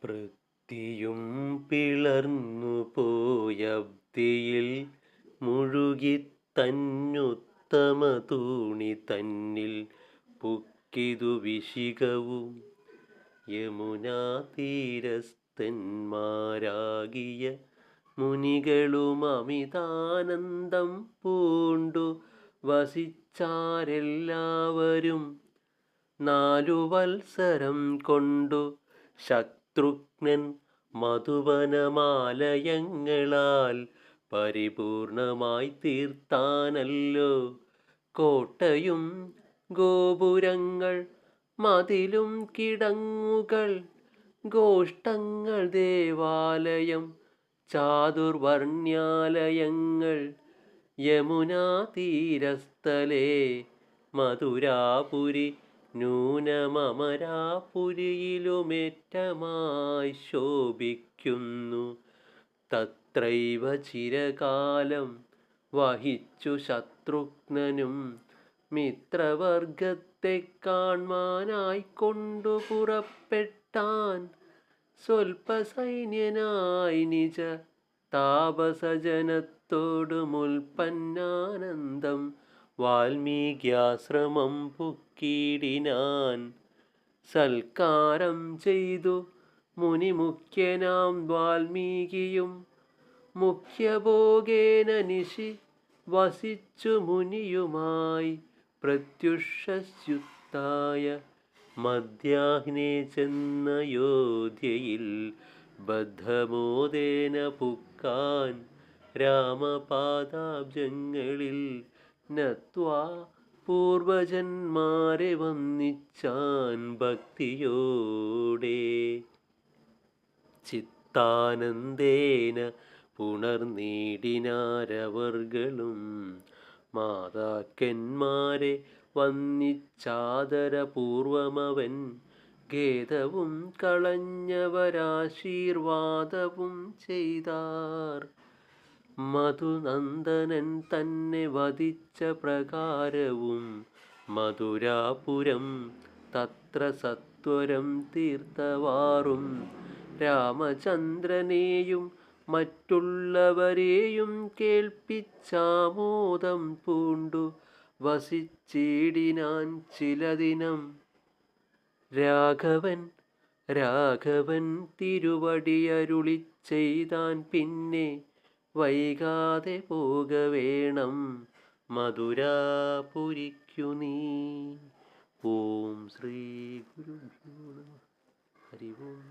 പൃഥ്വിയും പിളർന്നു പോയബ്ധിയിൽ മുഴുകി തന്നുത്തമ തൂണി തന്നിൽ പുക്കിതു വിശിഖവും യമുനാതീരസ്ഥന്മാരാകിയ മുനികളും അമിതാനന്ദം പൂണ്ടു വസിച്ചാരെല്ലാവരും 4 വത്സരം കൊണ്ടു ശത്രുഘ്നൻ മധുവനമാലയങ്ങളാൽ പരിപൂർണമായി തീർത്താനല്ലോ കോട്ടയും ഗോപുരങ്ങൾ മതിലും കിടങ്ങുകൾ ഗോഷ്ടങ്ങൾ ദേവാലയം ചാതുർവർണ്ണ്യാലയങ്ങൾ യമുനാതീരസ്ഥലേ മധുരാപുരി നൂനമമരാപുരിയിലുമേറ്റമായി ശോഭിക്കുന്നു. തത്രൈവ ചിരകാലം വഹിച്ചു ശത്രുഘ്നനും മിത്രവർഗത്തെ കാൺമാനായിക്കൊണ്ടു പുറപ്പെട്ടാൻ. സ്വൽപ്പസൈന്യനായി നിജ താപസജനത്തോടു മുൽപ്പന്നാനന്ദം വാൽമീകിയാശ്രമം പുക്കിടിനാൻ. സൽക്കാരം ചെയ്തു മുനിമുഖ്യനാം വാൽമീകിയും മുഖ്യഭോഗേന നിശി വസിച്ചു മുനിയുമായി പ്രത്യുഷസ്യുത്തായ മധ്യാഹ്നേ ചെന്നയോധ്യയിൽ ബദ്ധമോദേന പുക്കാൻ. രാമപാദാബ്ജങ്ങളിൽ നത്വാ പൂർവജന്മാരെ വന്ദിച്ചാൻ ഭക്തിയോടെ. ചിത്താനന്ദേന പുണർനീടിനാരവർകളും മാതാക്കന്മാരെ വന്ദിച്ചാദരപൂർവമവൻ. ഖേദവും കളഞ്ഞവരാശീർവാദവും ചെയ്താർ. മധുനന്ദനൻ തന്നെ വധിച്ച പ്രകാരവും മധുരാപുരം തത്ര സത്വരം തീർത്തവാറും രാമചന്ദ്രനെയും മറ്റുള്ളവരെയും കേൾപ്പിച്ചാമോദം പൂണ്ടു വസിച്ചിടിനാൻ ചിലദിനം. രാഘവൻ തിരുവടിയരുളി ചെയ്താൻ പിന്നെ വൈകാതെ പോകവേണം മധുരാപുരിക്കു നീ. ഓം ശ്രീ ഗുരുഭ്യോ നമഃ. ഹരി ഓം.